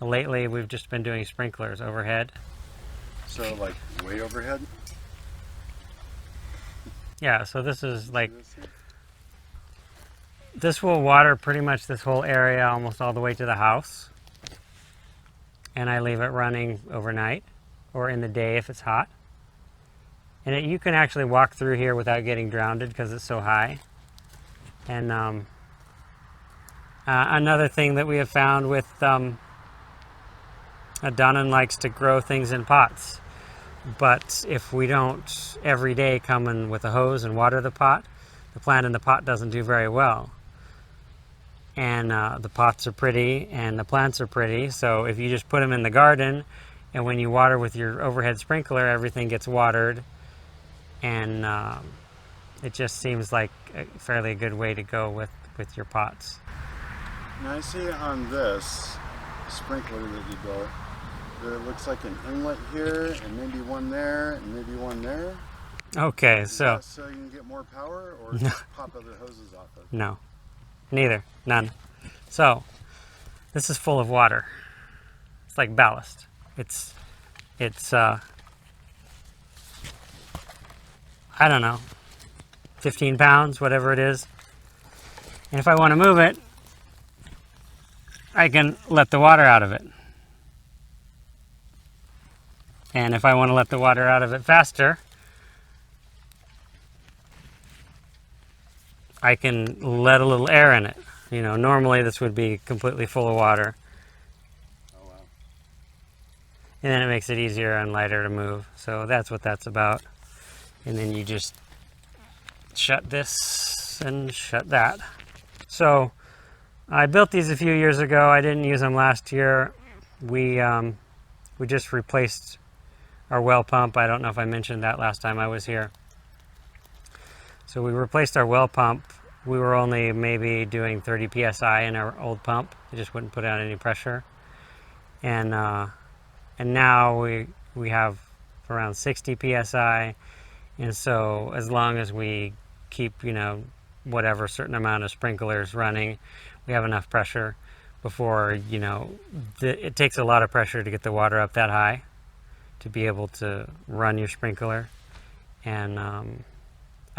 Lately, we've just been doing sprinklers overhead. So like way overhead? Yeah, so this is like, See this here? this will water pretty much this whole area almost all the way to the house. And I leave it running overnight or in the day if it's hot. And you can actually walk through here without getting drowned because it's so high. And another thing that we have found with Donnan likes to grow things in pots. But if we don't every day come in with a hose and water the pot, the plant in the pot doesn't do very well. And the pots are pretty and the plants are pretty, so if you just put them in the garden and when you water with your overhead sprinkler, everything gets watered, and it just seems like a fairly good way to go with your pots. Now I see on this sprinkler that you built, there looks like an inlet here, and maybe one there, and maybe one there. Okay, Is so that so you can get more power, or No. just pop other hoses off of? no, neither, none. So this is full of water. It's like ballast. It's I don't know, 15 pounds, whatever it is. And if I want to move it, I can let the water out of it. And if I want to let the water out of it faster, I can let a little air in it. You know, normally this would be completely full of water. Oh wow. And then it makes it easier and lighter to move. So that's what that's about. And then you just shut this and shut that. So I built these a few years ago. I didn't use them last year. We just replaced our well pump. I don't know if I mentioned that last time I was here. So we replaced our well pump. We were only maybe doing 30 psi in our old pump. It just wouldn't put out any pressure. And now we have around 60 psi. And so as long as we keep, you know, whatever certain amount of sprinklers running, we have enough pressure before, you know, it takes a lot of pressure to get the water up that high to be able to run your sprinkler. And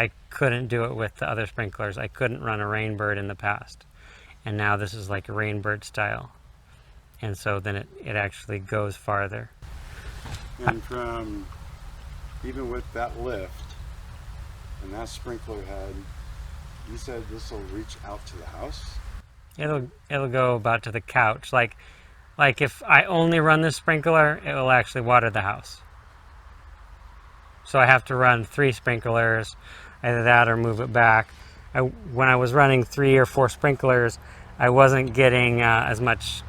I couldn't do it with the other sprinklers. I couldn't run a Rainbird in the past. And now this is like a Rainbird style. And so then it actually goes farther. And from, even with that lift and that sprinkler head, you said this will reach out to the house? It'll go about to the couch. Like if I only run this sprinkler, it will actually water the house. So I have to run 3 sprinklers, either that or move it back. When I was running 3 or 4 sprinklers, I wasn't getting as much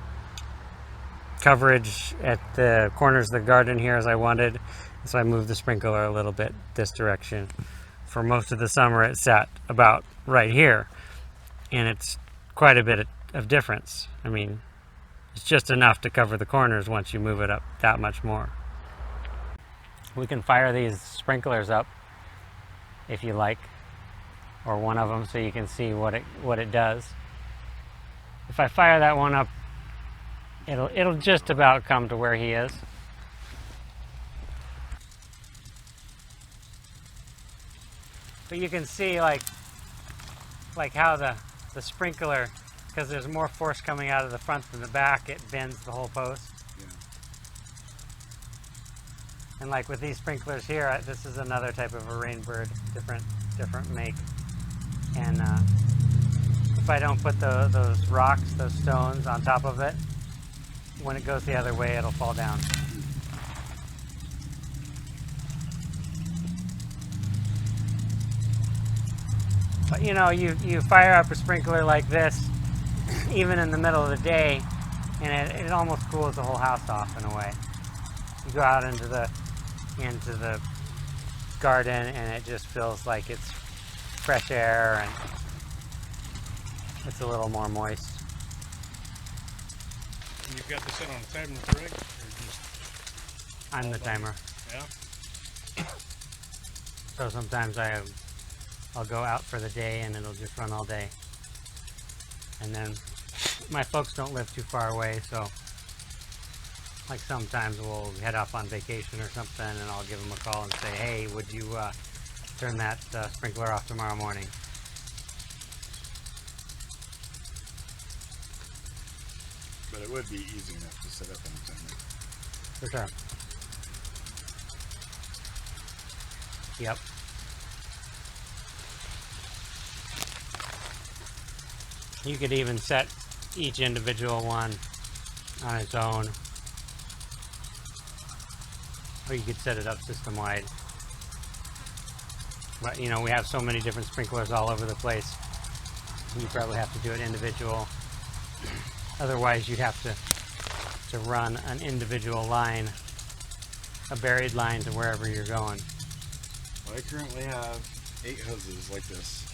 coverage at the corners of the garden here as I wanted. So I moved the sprinkler a little bit this direction. For most of the summer it sat about right here. And it's quite a bit of difference. I mean, it's just enough to cover the corners once you move it up that much more. We can fire these sprinklers up if you like, or one of them, so you can see what it does. If I fire that one up, it'll just about come to where he is. But you can see like how the sprinkler, because there's more force coming out of the front than the back, it bends the whole post. Yeah. And like with these sprinklers here, this is another type of a Rainbird, different make. And if I don't put those rocks, those stones on top of it, when it goes the other way, it'll fall down. But you know, you fire up a sprinkler like this, even in the middle of the day, and it almost cools the whole house off in a way. You go out into the garden and it just feels like it's fresh air and it's a little more moist. And you've got this set on a timer, correct? Or just I'm the timer. yeah? So sometimes I'll go out for the day and it'll just run all day. And then my folks don't live too far away, so Like sometimes we'll head off on vacation or something, and I'll give them a call and say, hey, would you turn that sprinkler off tomorrow morning? But it would be easy enough to set up anything. For sure. Yep. You could even set each individual one on its own, or you could set it up system-wide. But you know, we have so many different sprinklers all over the place. You probably have to do it individual. Otherwise, you'd have to run an individual line, a buried line to wherever you're going. Well, I currently have 8 hoses like this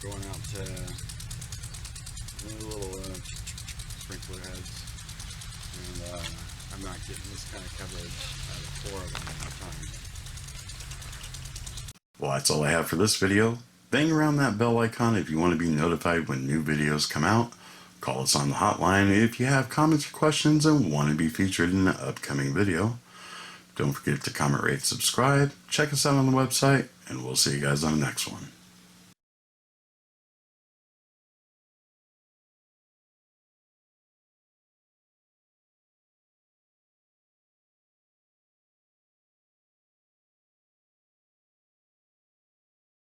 going out to little sprinkler heads, and I'm not getting this kind of coverage out of 4 of them at a time. Well, that's all I have for this video. Bang around that bell icon if you want to be notified when new videos come out. Call us on the hotline if you have comments or questions and want to be featured in an upcoming video. Don't forget to comment, rate, subscribe, check us out on the website, and we'll see you guys on the next one.